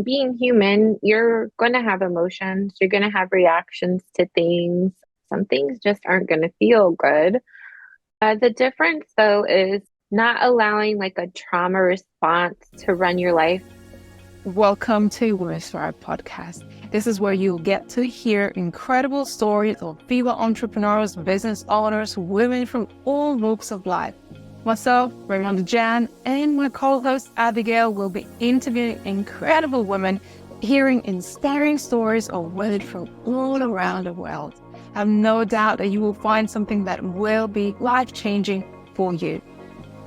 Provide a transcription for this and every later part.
being human, you're going to have emotions, you're going to have reactions to things. Some things just aren't going to feel good. The difference, though, is not allowing like a trauma response to run your life. Welcome to Women's Thrive podcast. This is where you'll get to hear incredible stories of female entrepreneurs, business owners, women from all walks of life. Myself, Raymond Jan, and my co-host Abigail will be interviewing incredible women, hearing inspiring stories of women from all around the world. I have no doubt that you will find something that will be life-changing for you.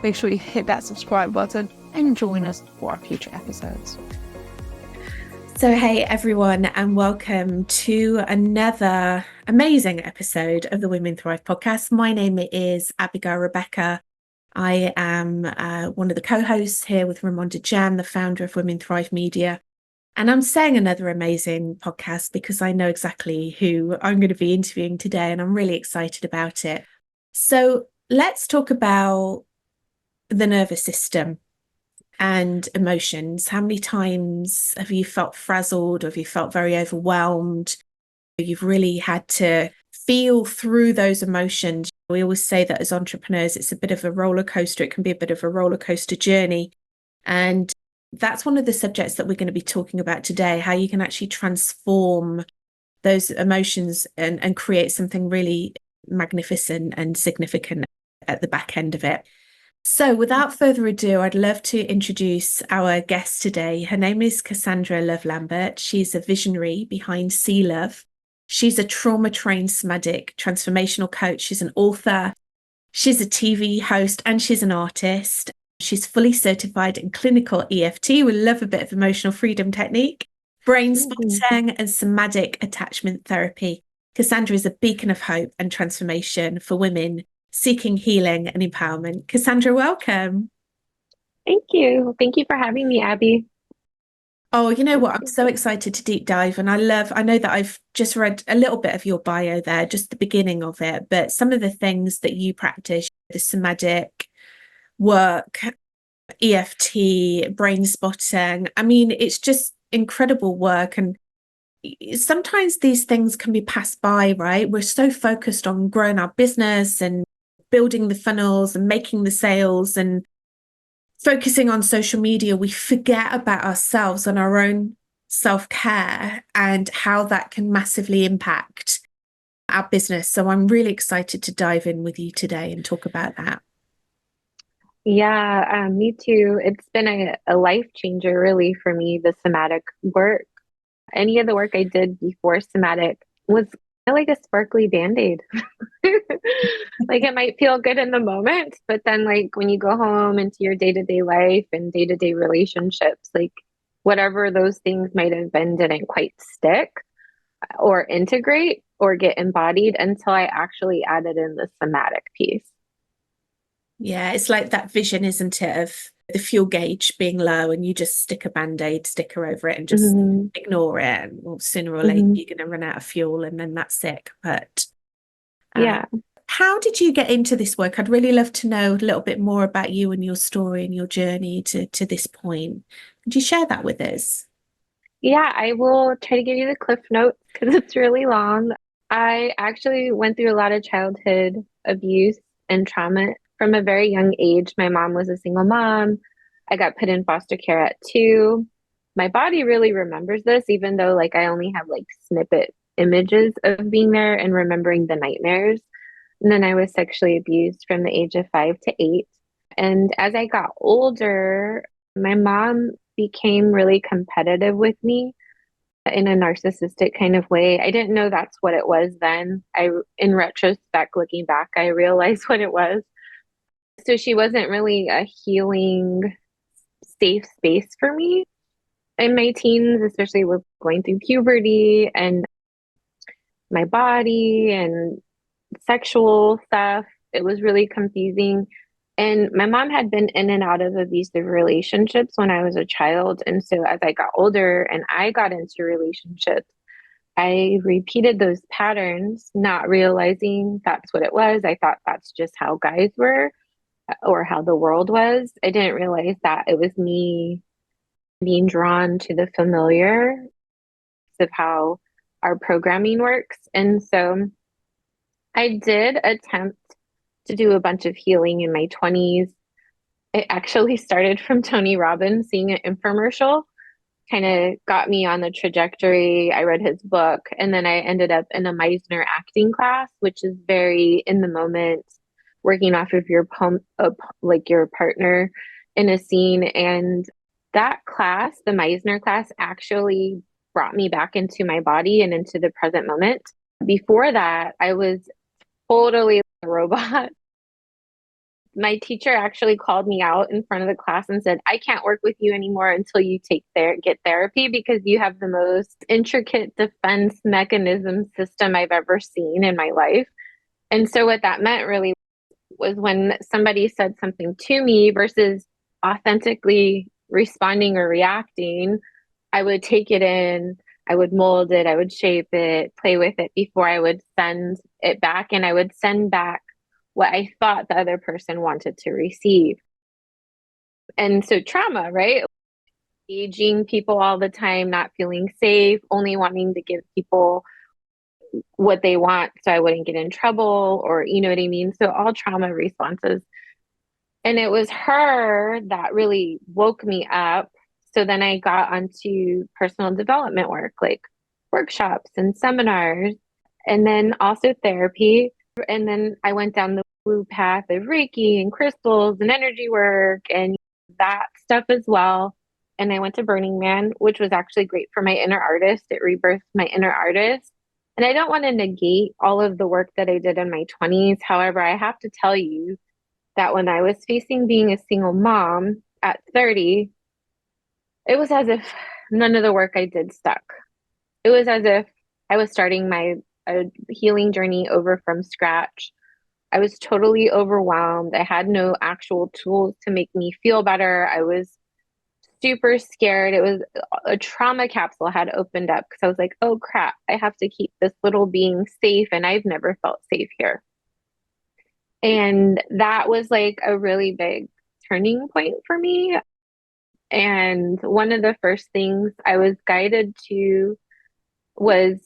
Make sure you hit that subscribe button and join us for our future episodes. So, hey everyone, and welcome to another amazing episode of the Women Thrive podcast. My name is Abigail Rebecca. I am one of the co-hosts here with Ramonda Jan, the founder of Women Thrive Media. And I'm saying another amazing podcast because I know exactly who I'm going to be interviewing today, and I'm really excited about it. So let's talk about the nervous system and emotions. How many times have you felt frazzled, or have you felt very overwhelmed? You've really had to feel through those emotions. We always say that as entrepreneurs, it's a bit of a roller coaster. It can be a bit of a roller coaster journey. And that's one of the subjects that we're going to be talking about today, how you can actually transform those emotions and create something really magnificent and significant at the back end of it. So without further ado, I'd love to introduce our guest today. Her name is Cassandra Love Lambert. She's a visionary behind Sea Love. She's a trauma-trained somatic transformational coach. She's an author. She's a TV host, and she's an artist. She's fully certified in clinical EFT. We love a bit of emotional freedom technique, brainspotting, and somatic attachment therapy. Cassandra is a beacon of hope and transformation for women seeking healing and empowerment. Cassandra, welcome. Thank you. Thank you for having me, Abby. Oh, you know what? I'm so excited to deep dive. And I know that I've just read a little bit of your bio there, just the beginning of it, but some of the things that you practice, the somatic work, EFT, brain spotting. I mean, it's just incredible work. And sometimes these things can be passed by, right? We're so focused on growing our business and building the funnels and making the sales and focusing on social media, we forget about ourselves and our own self-care and how that can massively impact our business. So I'm really excited to dive in with you today and talk about that. Yeah, me too. It's been a life changer, really, for me, the somatic work. Any of the work I did before somatic was kind of like a sparkly band-aid. Like it might feel good in the moment, but then like when you go home into your day-to-day life and day-to-day relationships, like whatever those things might have been didn't quite stick or integrate or get embodied until I actually added in the somatic piece. Yeah, it's like that vision, isn't it, of the fuel gauge being low and you just stick a band-aid sticker over it and just ignore it. And well, sooner or later you're going to run out of fuel and then that's it. But yeah. How did you get into this work? I'd really love to know a little bit more about you and your story and your journey to this point. Could you share that with us? Yeah, I will try to give you the cliff notes because it's really long. I actually went through a lot of childhood abuse and trauma from a very young age. My mom was a single mom. I got put in foster care at 2. My body really remembers this, even though like I only have like snippet images of being there and remembering the nightmares. And then I was sexually abused from the age of 5 to 8. And as I got older, my mom became really competitive with me in a narcissistic kind of way. I didn't know that's what it was then. In retrospect, looking back, I realized what it was. So she wasn't really a healing, safe space for me in my teens, especially with going through puberty and my body and sexual stuff. It was really confusing. And my mom had been in and out of abusive relationships when I was a child. And so as I got older and I got into relationships, I repeated those patterns, not realizing that's what it was. I thought that's just how guys were or how the world was. I didn't realize that it was me being drawn to the familiar of how our programming works. And so I did attempt to do a bunch of healing in my 20s. It actually started from Tony Robbins, seeing an infomercial kind of got me on the trajectory. I read his book, and then I ended up in a Meisner acting class, which is very in the moment, working off of your like your partner in a scene. And that class, the Meisner class, actually brought me back into my body and into the present moment. Before that, I was totally a robot. My teacher actually called me out in front of the class and said, I can't work with you anymore until you get therapy because you have the most intricate defense mechanism system I've ever seen in my life. And so what that meant really was when somebody said something to me versus authentically responding or reacting, I would take it in, I would mold it, I would shape it, play with it before I would send it back. And I would send back what I thought the other person wanted to receive. And so trauma, right? Engaging people all the time, not feeling safe, only wanting to give people what they want so I wouldn't get in trouble, or you know what I mean? So all trauma responses. And it was her that really woke me up. So then I got onto personal development work, like workshops and seminars, and then also therapy. And then I went down the blue path of Reiki and crystals and energy work and that stuff as well. And I went to Burning Man, which was actually great for my inner artist. It rebirthed my inner artist. And I don't want to negate all of the work that I did in my 20s. However, I have to tell you that when I was facing being a single mom at 30, it was as if none of the work I did stuck. It was as if I was starting my healing journey over from scratch. I was totally overwhelmed. I had no actual tools to make me feel better. I was super scared. It was a trauma capsule had opened up because I was like, oh crap, I have to keep this little being safe. And I've never felt safe here. And that was like a really big turning point for me. And one of the first things I was guided to was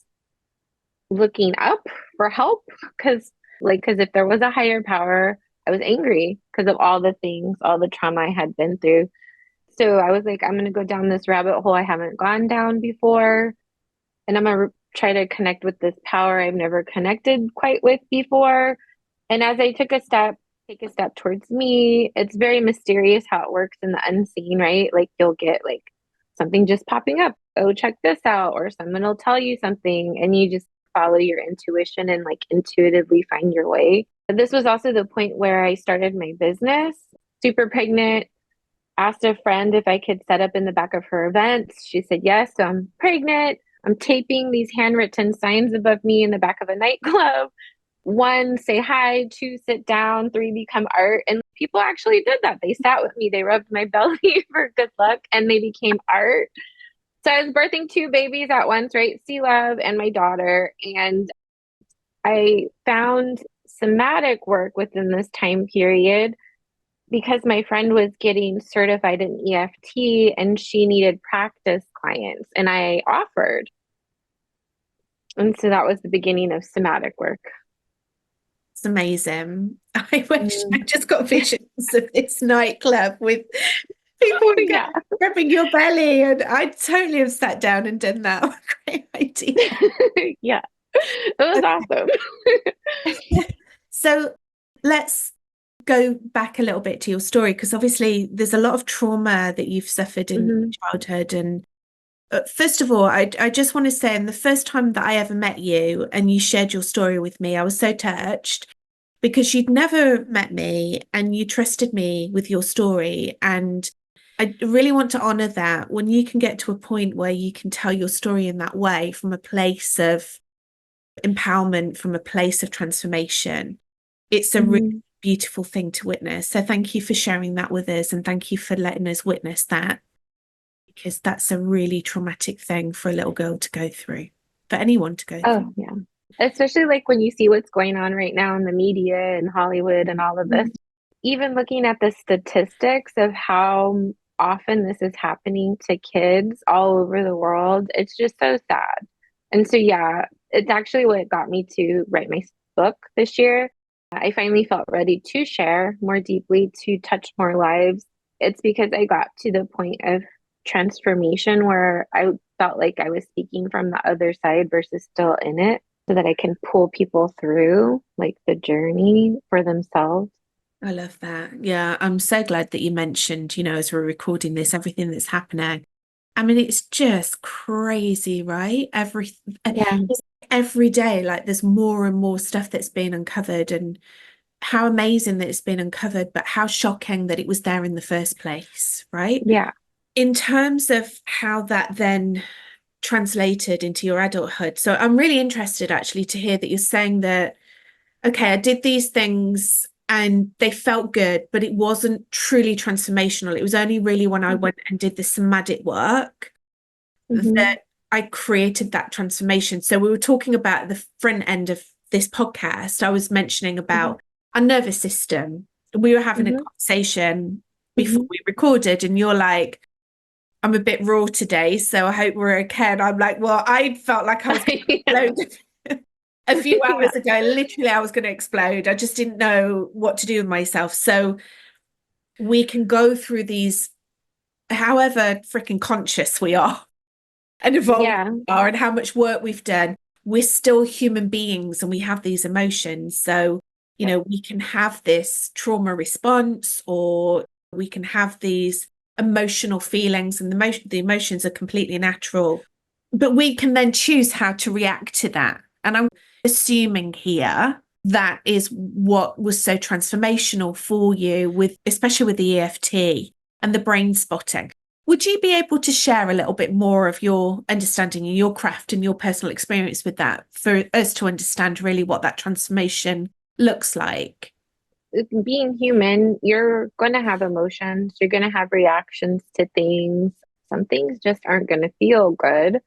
looking up for help because if there was a higher power, I was angry because of all the things, all the trauma I had been through. So I was like, I'm going to go down this rabbit hole I haven't gone down before. And I'm going to try to connect with this power I've never connected quite with before. And as I took take a step towards me, it's very mysterious how it works in the unseen, right? Like you'll get like something just popping up. Oh, check this out. Or someone will tell you something and you just follow your intuition and like intuitively find your way. But this was also the point where I started my business, super pregnant, asked a friend if I could set up in the back of her events. She said yes. So I'm pregnant. I'm taping these handwritten signs above me in the back of a nightclub. 1, say hi. 2, sit down. 3, become art. And people actually did that. They sat with me. They rubbed my belly for good luck and they became art. So I was birthing 2 babies at once, right? Sea Love and my daughter. And I found somatic work within this time period because my friend was getting certified in EFT and she needed practice clients and I offered. And so that was the beginning of somatic work. It's amazing. I wish I just got visions of this nightclub with people Yeah. rubbing your belly, and I totally have sat down and done that. Great idea. Yeah, it was awesome. So let's go back a little bit to your story, because obviously there's a lot of trauma that you've suffered in childhood. And first of all, I just want to say, and the first time that I ever met you and you shared your story with me, I was so touched because you'd never met me and you trusted me with your story. And I really want to honor that when you can get to a point where you can tell your story in that way from a place of empowerment, from a place of transformation. It's a really beautiful thing to witness. So thank you for sharing that with us, and thank you for letting us witness that, because that's a really traumatic thing for a little girl to go through, for anyone to go through. Oh, yeah. Especially like when you see what's going on right now in the media and Hollywood and all of this, even looking at the statistics of how often this is happening to kids all over the world. It's just so sad. And so, yeah, it's actually what got me to write my book this year. I finally felt ready to share more deeply, to touch more lives. It's because I got to the point of transformation where I felt like I was speaking from the other side versus still in it, so that I can pull people through like the journey for themselves. I love that. Yeah, I'm so glad that you mentioned, as we're recording this, everything that's happening. I mean, it's just crazy, right? Yeah, Every day, like there's more and more stuff that's being uncovered, and how amazing that it's been uncovered, but how shocking that it was there in the first place, right? yeah, In terms of how that then translated into your adulthood. So I'm really interested actually to hear that you're saying that, okay, I did these things and they felt good, but it wasn't truly transformational. It was only really when I went and did the somatic work mm-hmm. that I created that transformation. So we were talking about the front end of this podcast. I was mentioning Mm-hmm. about our nervous system. We were having a Mm-hmm. conversation before Mm-hmm. we recorded, and you're like, I'm a bit raw today, so I hope we're okay. And I'm like, well, I felt like I was going Yeah, to explode a few yeah, hours ago. Literally, I was going to explode. I just didn't know what to do with myself. So we can go through these, however freaking conscious we are and evolved yeah, we are, and how much work we've done. We're still human beings and we have these emotions. So, we can have this trauma response, or we can have these emotional feelings, and the emotions are completely natural. But we can then choose how to react to that. And I'm assuming here that is what was so transformational for you, with especially with the EFT and the brain spotting. Would you be able to share a little bit more of your understanding and your craft and your personal experience with that, for us to understand really what that transformation looks like? being human, you're going to have emotions, you're going to have reactions to things. Some things just aren't going to feel good.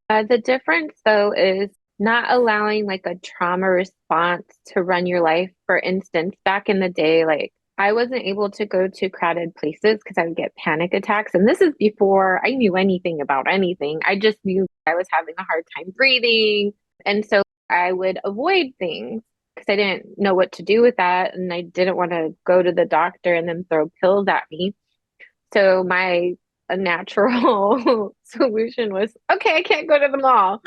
The difference, though, is not allowing like a trauma response to run your life. For instance, back in the day, like I wasn't able to go to crowded places because I would get panic attacks. And this is before I knew anything about anything. I just knew I was having a hard time breathing. And so I would avoid things because I didn't know what to do with that. And I didn't want to go to the doctor and then throw pills at me. So my a natural solution was, okay, I can't go to the mall.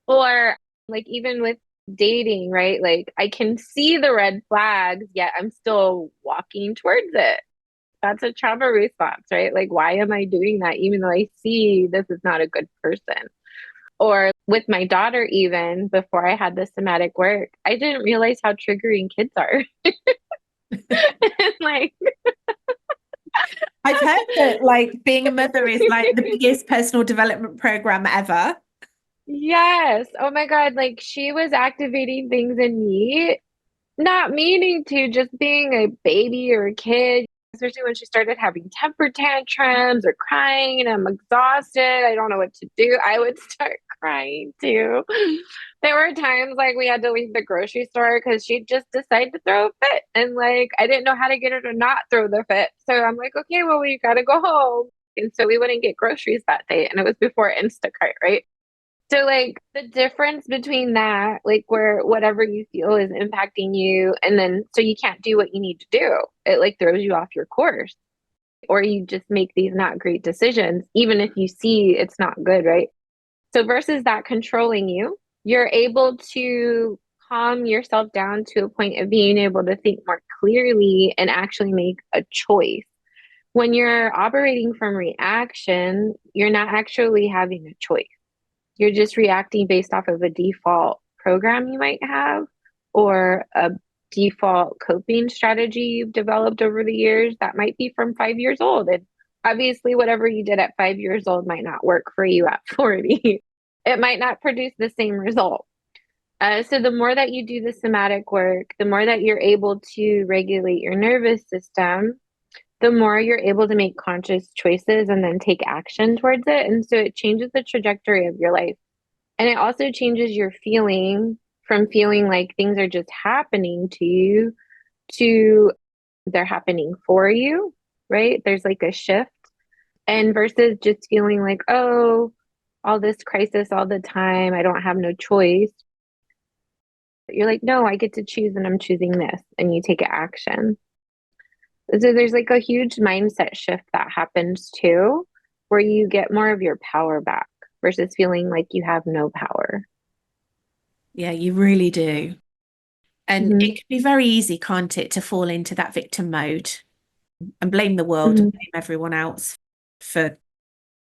Or like even with dating, right? Like I can see the red flags, yet I'm still walking towards it. That's a trauma response, right? Like, why am I doing that even though I see this is not a good person? Or with my daughter, even before I had the somatic work, I didn't realize how triggering kids are. Like, I've heard that like being a mother is like the biggest personal development program ever. yes. Oh my God. Like she was activating things in me, not meaning to, just being a baby or a kid, especially when she started having temper tantrums or crying and I'm exhausted. I don't know what to do. I would start crying too. There were times like we had to leave the grocery store because she'd just decide to throw a fit. And like I didn't know how to get her to not throw the fit. So I'm like, okay, well, we gotta go home. And so we wouldn't get groceries that day. And it was before Instacart, right? So, like, the difference between that, like, where whatever you feel is impacting you, and then so you can't do what you need to do, it like throws you off your course, or you just make these not great decisions, even if you see it's not good, right? So, versus that controlling you, you're able to calm yourself down to a point of being able to think more clearly and actually make a choice. When you're operating from reaction, you're not actually having a choice. You're just reacting based off of a default program you might have, or a default coping strategy you've developed over the years that might be from 5 years old. And obviously, whatever you did at 5 years old might not work for you at 40. It might not produce the same result. So, the more that you do the somatic work, the more that you're able to regulate your nervous system, the more you're able to make conscious choices and then take action towards it. And so it changes the trajectory of your life. And it also changes your feeling from feeling like things are just happening to you to they're happening for you, right? There's like a shift. And versus just feeling like, oh, all this crisis all the time, I don't have no choice. You're like, no, I get to choose and I'm choosing this. And you take action. So there's like a huge mindset shift that happens too, where you get more of your power back versus feeling like you have no power. Yeah, you really do. And Hmm. it can be very easy, can't it, to fall into that victim mode and blame the world and Hmm. blame everyone else for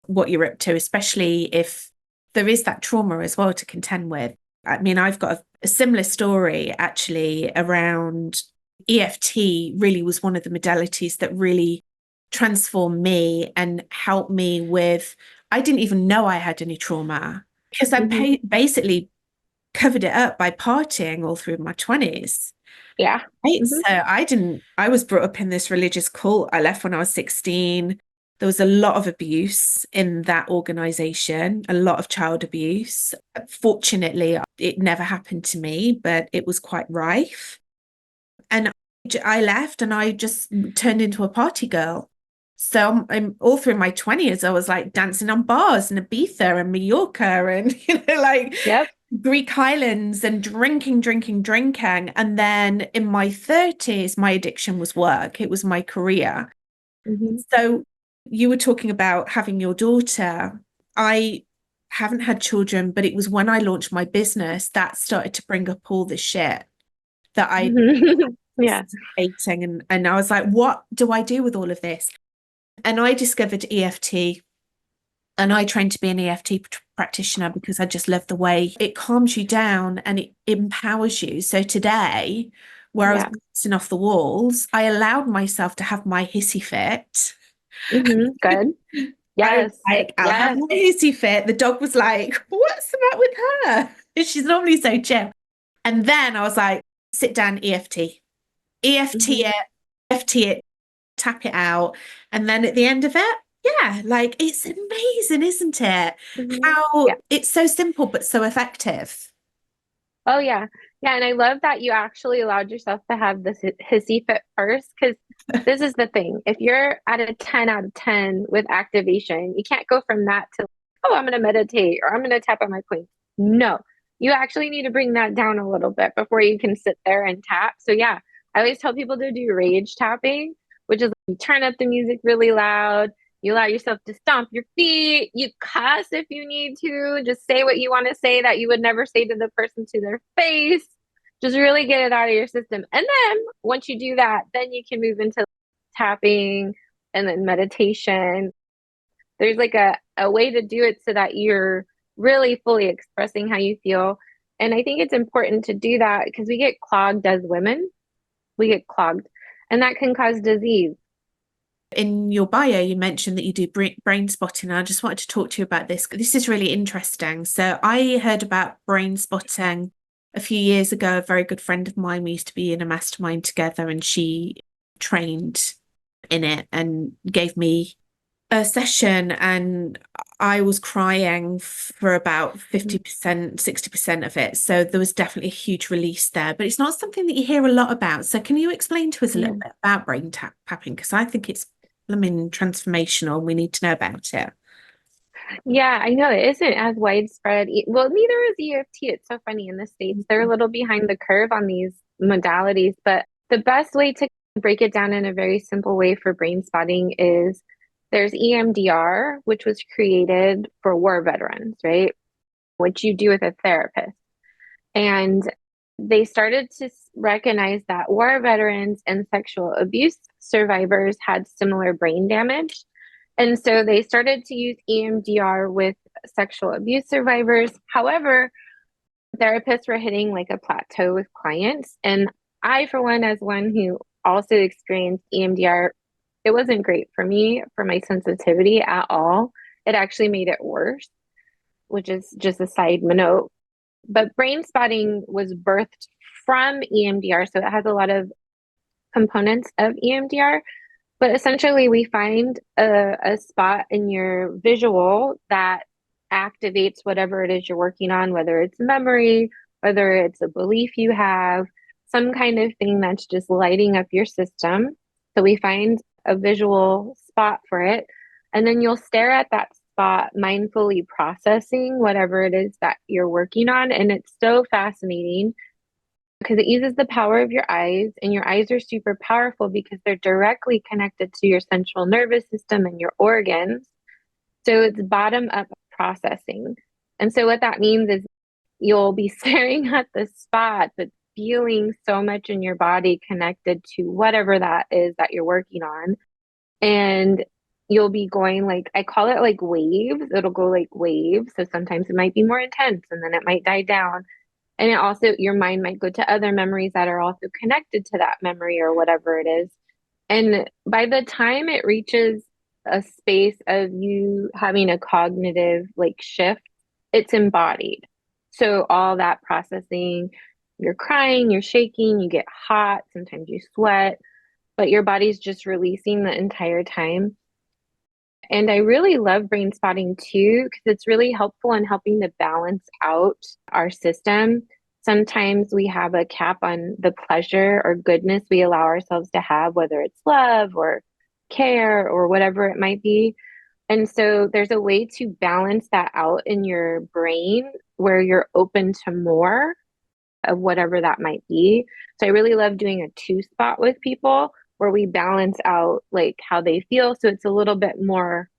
what you're up to, especially if there is that trauma as well to contend with. I mean, I've got a similar story actually around EFT. Really was one of the modalities that really transformed me and helped me with, I didn't even know I had any trauma because Hmm. basically covered it up by partying all through my 20s. Yeah. Right. Hmm. So I was brought up in this religious cult. I left when I was 16. There was a lot of abuse in that organization, a lot of child abuse. Fortunately, it never happened to me, but it was quite rife. And I left and I just turned into a party girl. So I'm all through my 20s, I was like dancing on bars in Ibiza and Mallorca and, like Yep. Greek islands and drinking, drinking, drinking. And then in my 30s, my addiction was work. It was my career. Hmm. So you were talking about having your daughter. I haven't had children, but it was when I launched my business that started to bring up all the shit that I Yeah. hating. And I was like, what do I do with all of this? And I discovered EFT and I trained to be an EFT practitioner because I just love the way it calms you down and it empowers you. So today, where I was Yeah. bouncing off the walls, I allowed myself to have my hissy fit. Hmm. Good. I was Yes. like, I'll have Yes. my hissy fit. The dog was like, what's the matter with her? She's normally so chill. And then I was like, sit down, EFT. EFT Hmm. it, EFT it, tap it out. And then at the end of it, yeah, like it's amazing, isn't it? Hmm. How Yeah. it's so simple but so effective. Oh, yeah. Yeah. And I love that you actually allowed yourself to have this hissy fit first, because this is the thing. If you're at a 10 out of 10 with activation, you can't go from that to, oh, I'm going to meditate or I'm going to tap on my points. No, you actually need to bring that down a little bit before you can sit there and tap. So, yeah, I always tell people to do rage tapping, which is you turn up the music really loud. You allow yourself to stomp your feet. You cuss if you need to. Just say what you want to say that you would never say to the person to their face. Just really get it out of your system. And then once you do that, then you can move into tapping and then meditation. There's like a way to do it so that you're really fully expressing how you feel. And I think it's important to do that because we get clogged as women. We get clogged, and that can cause disease. In your bio, you mentioned that you do brain spotting. I just wanted to talk to you about this. This is really interesting. So I heard about brain spotting a few years ago. A very good friend of mine, we used to be in a mastermind together, and she trained in it and gave me a session, and I was crying for about 50%, 60% of it. So there was definitely a huge release there, but it's not something that you hear a lot about. So can you explain to us a little Yeah. bit about tapping? Because I think it's, I mean, transformational. We need to know about it. Yeah, I know it isn't as widespread. Well, neither is EFT. It's so funny in the States. They're a little behind the curve on these modalities, but the best way to break it down in a very simple way for brain spotting is there's EMDR, which was created for war veterans, right? Which you do with a therapist. And they started to recognize that war veterans and sexual abuse survivors had similar brain damage. And so they started to use EMDR with sexual abuse survivors. However, therapists were hitting like a plateau with clients. And I, for one, as one who also experienced EMDR, it wasn't great for me, for my sensitivity at all. It actually made it worse, which is just a side note. But brain spotting was birthed from EMDR. So it has a lot of components of EMDR. But essentially, we find a spot in your visual that activates whatever it is you're working on, whether it's memory, whether it's a belief you have, some kind of thing that's just lighting up your system. So we find a visual spot for it. And then you'll stare at that spot, mindfully processing whatever it is that you're working on. And it's so fascinating because it uses the power of your eyes, and your eyes are super powerful because they're directly connected to your central nervous system and your organs. So it's bottom up processing. And so what that means is you'll be staring at the spot, but feeling so much in your body connected to whatever that is that you're working on. And you'll be going like, I call it like waves. It'll go like waves. So sometimes it might be more intense and then it might die down. And it also, your mind might go to other memories that are also connected to that memory or whatever it is. And by the time it reaches a space of you having a cognitive like shift, it's embodied. So all that processing, you're crying, you're shaking, you get hot, sometimes you sweat, but your body's just releasing the entire time. And I really love brain spotting too, because it's really helpful in helping to balance out our system. Sometimes we have a cap on the pleasure or goodness we allow ourselves to have, whether it's love or care or whatever it might be. And so there's a way to balance that out in your brain where you're open to more of whatever that might be. So I really love doing a two spot with people where we balance out like how they feel. So it's a little bit more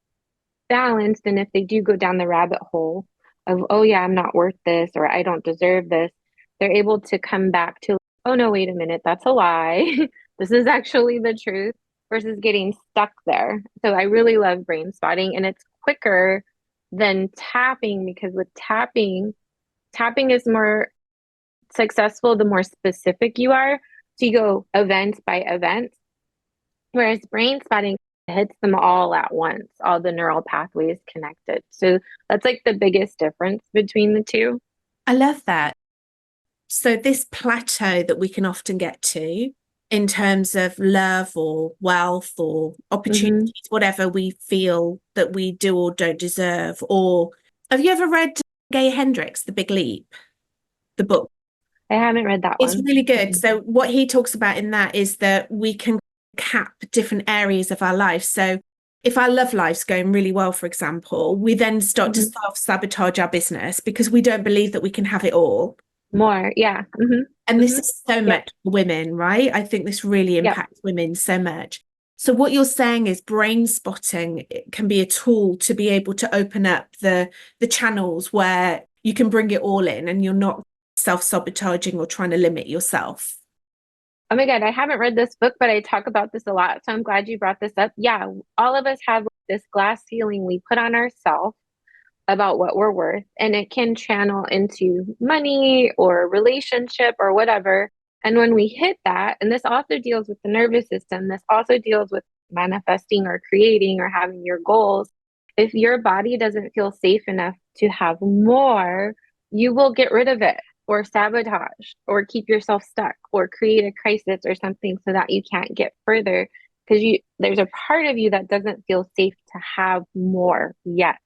balanced. And if they do go down the rabbit hole of, oh yeah, I'm not worth this or I don't deserve this, they're able to come back to, oh no, wait a minute, that's a lie. This is actually the truth versus getting stuck there. So I really love brain spotting, and it's quicker than tapping because with tapping is more successful the more specific you are. So you go event by event, whereas brain spotting hits them all at once, all the neural pathways connected. So that's like the biggest difference between the two. I love that. So this plateau that we can often get to in terms of love or wealth or opportunities, Hmm. whatever we feel that we do or don't deserve. Or have you ever read Gay Hendricks, The Big Leap, the book? I haven't read that It's one. really good. Mm-mm. So what he talks about in that is that we can cap different areas of our life. So if our love life's going really well, for example, we then start to Hmm. self-sabotage our business because we don't believe that we can have it all. More, yeah. Hmm. And this Hmm. is so Yep. much for women, right? I think this really Yep. impacts women so much. So what you're saying is brain spotting can be a tool to be able to open up the channels where you can bring it all in and you're not self-sabotaging or trying to limit yourself. Oh my God, I haven't read this book, but I talk about this a lot. So I'm glad you brought this up. Yeah, all of us have this glass ceiling we put on ourselves about what we're worth, and it can channel into money or relationship or whatever. And when we hit that, and this also deals with the nervous system, this also deals with manifesting or creating or having your goals. If your body doesn't feel safe enough to have more, you will get rid of it or sabotage or keep yourself stuck or create a crisis or something so that you can't get further because you there's a part of you that doesn't feel safe to have more yet.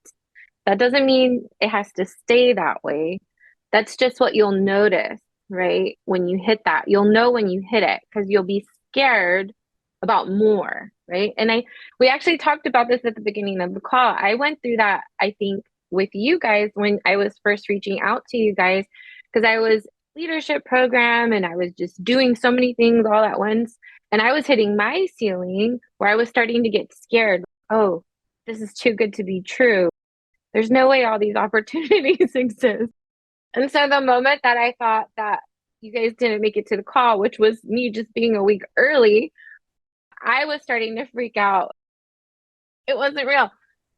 That doesn't mean it has to stay that way. That's just what you'll notice, right? When you hit that, you'll know when you hit it because you'll be scared about more, right? And we actually talked about this at the beginning of the call. I went through that, I think, with you guys when I was first reaching out to you guys because I was leadership program and I was just doing so many things all at once. And I was hitting my ceiling where I was starting to get scared. Oh, this is too good to be true. There's no way all these opportunities exist. And so the moment that I thought that you guys didn't make it to the call, which was me just being a week early, I was starting to freak out. It wasn't real.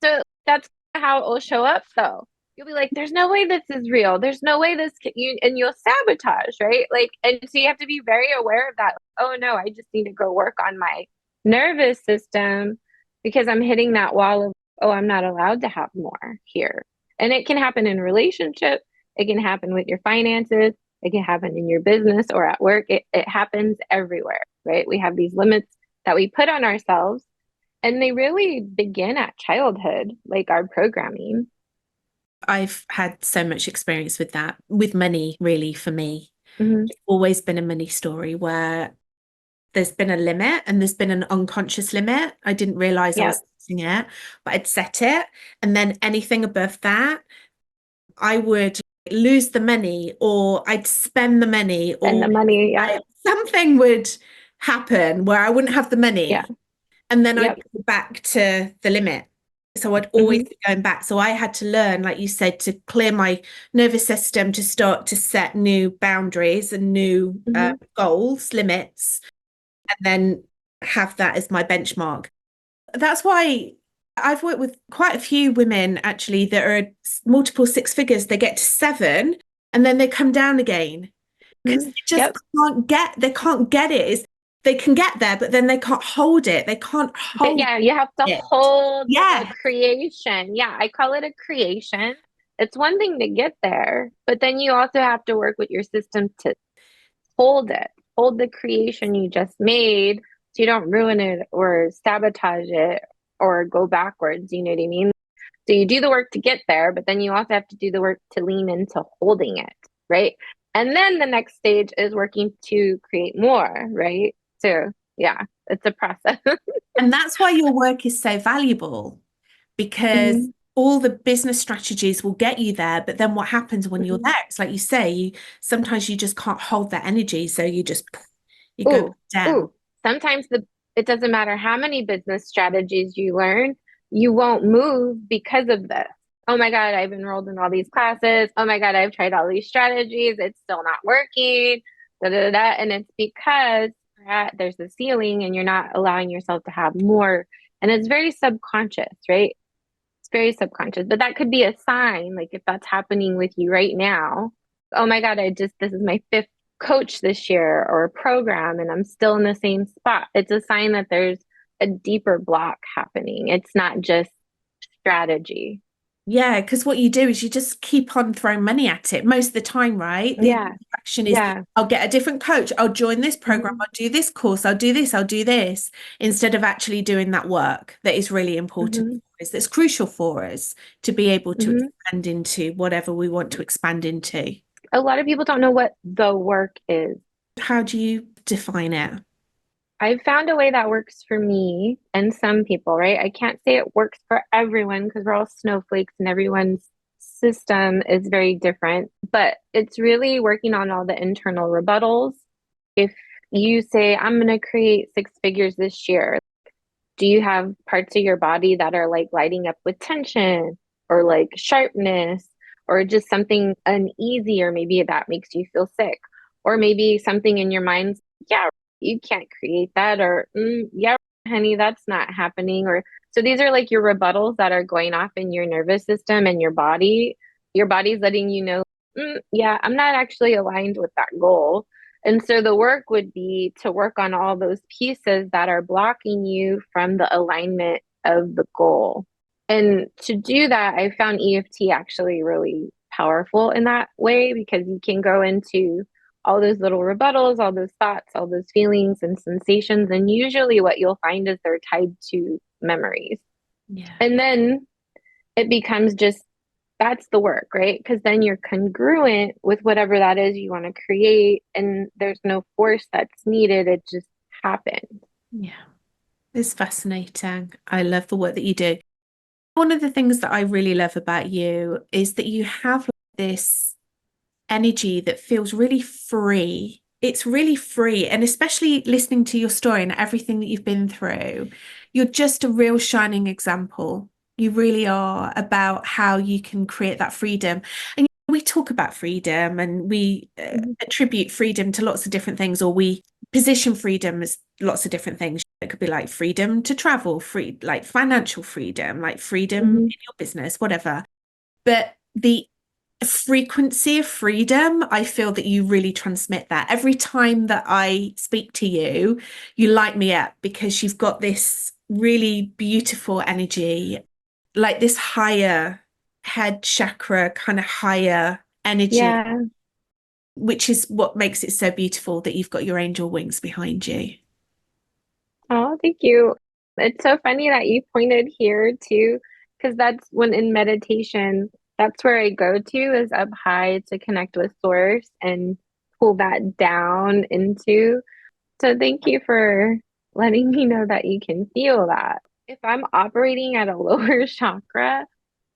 So that's how it will show up though. You'll be like, there's no way this is real. There's no way this can you and you'll sabotage, right? Like, and so you have to be very aware of that. Oh no, I just need to go work on my nervous system because I'm hitting that wall of, oh, I'm not allowed to have more here. And it can happen in relationship, it can happen with your finances, it can happen in your business or at work. It happens everywhere, right? We have these limits that we put on ourselves and they really begin at childhood, like our programming. I've had so much experience with that, with money, really, for me. Hmm. It's always been a money story where there's been a limit, and there's been an unconscious limit. I didn't realize I was Yep. setting it, but I'd set it. And then anything above that, I would lose the money, or I'd spend the money, And or the money. Yeah. something would happen where I wouldn't have the Yeah. money. And then I'd Yep. go back to the limit. So I'd always Hmm. be going back. So I had to learn, like you said, to clear my nervous system, to start to set new boundaries and new Hmm. goals, limits, and then have that as my benchmark. That's why I've worked with quite a few women actually that are multiple six figures. They get to seven and then they come down again because Hmm. they just Yep. can't get it. They can get there, but then they can't hold it. They can't But hold yeah, you have to it. hold the Yeah. creation. Yeah, I call it a creation. It's one thing to get there, but then you also have to work with your system to hold it, hold the creation you just made so you don't ruin it or sabotage it or go backwards. You know what I mean? So you do the work to get there, but then you also have to do the work to lean into holding it, right? And then the next stage is working to create more, right? So yeah, it's a process. And that's why your work is so valuable, because Hmm. all the business strategies will get you there. But then what happens when you're Hmm. there? It's like you say, sometimes you just can't hold that energy. So you go Ooh, down. ooh. Sometimes it doesn't matter how many business strategies you learn, you won't move because of this. Oh my God, I've enrolled in all these classes. Oh my God, I've tried all these strategies. It's still not working. Da, da, da, da. And it's because there's a ceiling and you're not allowing yourself to have more. And it's very subconscious, right? It's very subconscious. But that could be a sign, like if that's happening with you right now. Oh my God, this is my fifth coach this year or a program and I'm still in the same spot. It's a sign that there's a deeper block happening. It's not just strategy. Yeah, because what you do is you just keep on throwing money at it most of the time, right? The Yeah. action is, Yeah. I'll get a different coach, I'll join this program, Hmm. I'll do this course, I'll do this, I'll do this, instead of actually doing that work that is really important Hmm. for us, that's crucial for us to be able to Hmm. expand into whatever we want to expand into. A lot of people don't know what the work is. How do you define it? I've found a way that works for me and some people, right? I can't say it works for everyone because we're all snowflakes and everyone's system is very different, but it's really working on all the internal rebuttals. If you say, I'm going to create six figures this year, do you have parts of your body that are like lighting up with tension or like sharpness or just something uneasy, or maybe that makes you feel sick, or maybe something in your mind, yeah, you can't create that, or yeah, honey, that's not happening. Or so these are like your rebuttals that are going off in your nervous system and your body. Your body's letting you know, yeah, I'm not actually aligned with that goal. And so the work would be to work on all those pieces that are blocking you from the alignment of the goal. And to do that, I found EFT actually really powerful in that way because you can go into all those little rebuttals, all those thoughts, all those feelings and sensations. And usually what you'll find is they're tied to memories. Yeah. And then it becomes just that's the work, right? Because then you're congruent with whatever that is you want to create, and there's no force that's needed. It just happens. Yeah. It's fascinating. I love the work that you do. One of the things that I really love about you is that you have this energy that feels really free. It's really free. And especially listening to your story and everything that you've been through, you're just a real shining example. You really are, about how you can create that freedom. And we talk about freedom and we Mm-hmm. attribute freedom to lots of different things, or we position freedom as lots of different things. It could be like freedom to travel, free, like financial freedom, like freedom in Mm-hmm. your business, whatever. But the frequency of freedom, I feel that you really transmit that. Every time that I speak to you, you light me up because you've got this really beautiful energy, like this higher head chakra, kind of higher energy, Yeah. which is what makes it so beautiful that you've got your angel wings behind you. Oh, thank you. It's so funny that you pointed here too, because that's when in meditation, that's where I go to is up high to connect with source and pull that down into. So thank you for letting me know that you can feel that. If I'm operating at a lower chakra,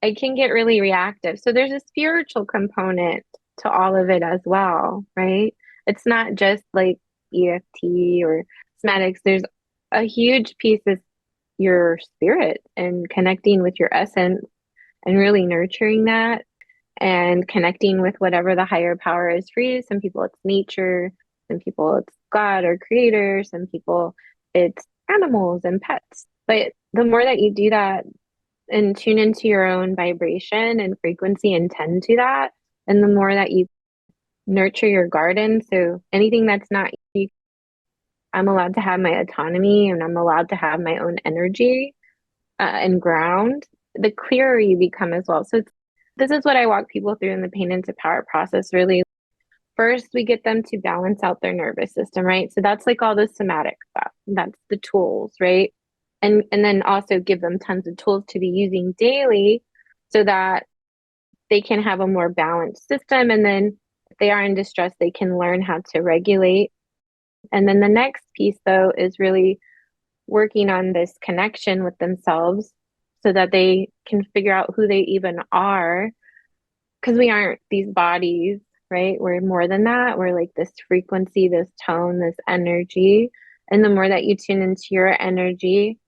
I can get really reactive. So there's a spiritual component to all of it as well, right? It's not just like EFT or somatics. There's a huge piece of your spirit and connecting with your essence and really nurturing that and connecting with whatever the higher power is for you. Some people it's nature, some people it's God or creator, some people it's animals and pets. But the more that you do that and tune into your own vibration and frequency and tend to that, and the more that you nurture your garden, so anything that's not you, I'm allowed to have my autonomy and I'm allowed to have my own energy and ground, the clearer you become as well. So this is what I walk people through in the pain into power process. Really, first we get them to balance out their nervous system, right? So that's like all the somatic stuff. That's the tools, right? And then also give them tons of tools to be using daily so that they can have a more balanced system. And then if they are in distress, they can learn how to regulate. And then the next piece, though, is really working on this connection with themselves so that they can figure out who they even are. Because we aren't these bodies, right? We're more than that. We're like this frequency, this tone, this energy. And the more that you tune into your energy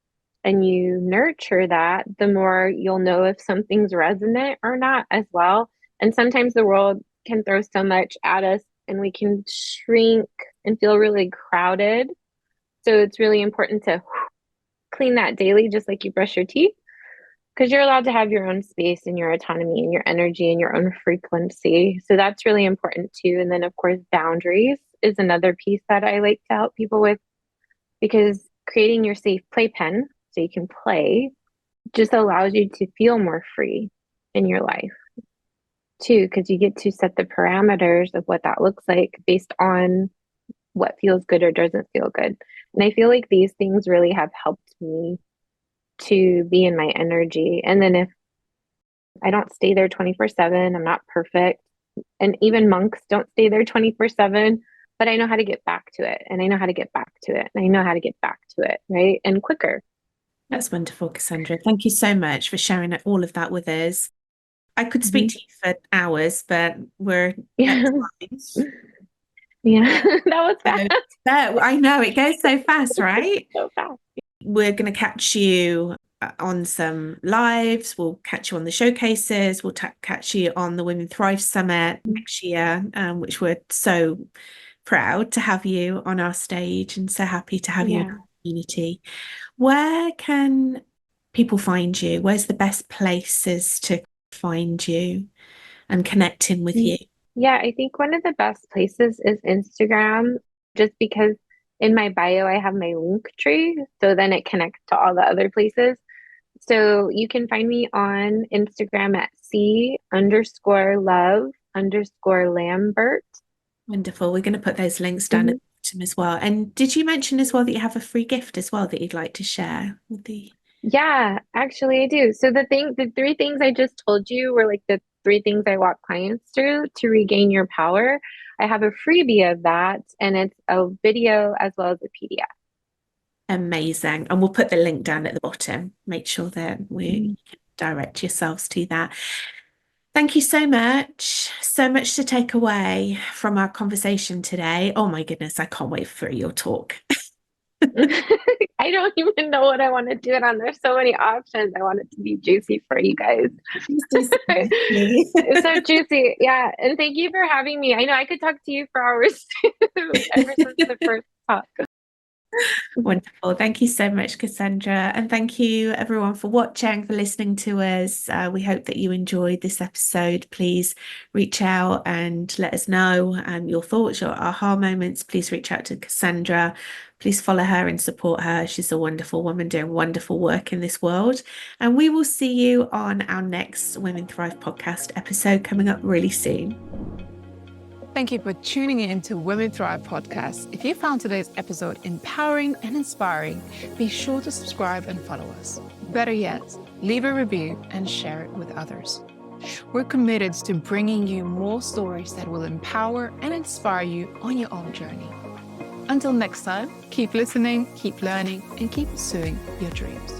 and you nurture that, the more you'll know if something's resonant or not as well. And sometimes the world can throw so much at us and we can shrink and feel really crowded. So it's really important to clean that daily, just like you brush your teeth, because you're allowed to have your own space and your autonomy and your energy and your own frequency. So that's really important too. And then, of course, boundaries is another piece that I like to help people with, because creating your safe playpen so you can play just allows you to feel more free in your life too, because you get to set the parameters of what that looks like based on what feels good or doesn't feel good. And I feel like these things really have helped me to be in my energy. And then if I don't stay there 24/7, I'm not perfect. And even monks don't stay there 24/7, but I know how to get back to it. And I know how to get back to it. And I know how to get back to it, right? And quicker. That's wonderful, Cassandra. Thank you so much for sharing all of that with us. I could speak Mhm. to you for hours, but we're at Yeah. time. Yeah. That was fast. So, I know it goes so fast, right? So fast. We're going to catch you on some lives. We'll catch you on the showcases. We'll catch you on the Women Thrive Summit next year, which we're so proud to have you on our stage and so happy to have you in Yeah. our community. Where can people find you? Where's the best places to find you and connect in with you? Yeah, I think one of the best places is Instagram, just because in my bio I have my link tree, so then it connects to all the other places. So you can find me on Instagram at C_love_Lambert. Wonderful. We're going to put those links down at Mhm. the bottom as well. And did you mention as well that you have a free gift as well that you'd like to share with the Yeah, actually I do. So the three things I just told you were like the three things I walk clients through to regain your power. I have a freebie of that, and it's a video as well as a PDF. amazing? And we'll put the link down at the bottom. Make sure that we Mhm. direct yourselves to that. Thank you so much. So much to take away from our conversation today. Oh my goodness, I can't wait for your talk. I don't even know what I want to do it on. There's so many options. I want it to be juicy for you guys. Please do send me. It's so juicy. Yeah. And thank you for having me. I know I could talk to you for hours ever since the first talk. Wonderful. Thank you so much, Cassandra. And thank you, everyone, for watching, for listening to us. We hope that you enjoyed this episode. Please reach out and let us know your thoughts, your aha moments. Please reach out to Cassandra. Please follow her and support her. She's a wonderful woman doing wonderful work in this world. And we will see you on our next Women Thrive podcast episode coming up really soon. Thank you for tuning in to Women Thrive podcast. If you found today's episode empowering and inspiring, be sure to subscribe and follow us. Better yet, leave a review and share it with others. We're committed to bringing you more stories that will empower and inspire you on your own journey. Until next time, keep listening, keep learning, and keep pursuing your dreams.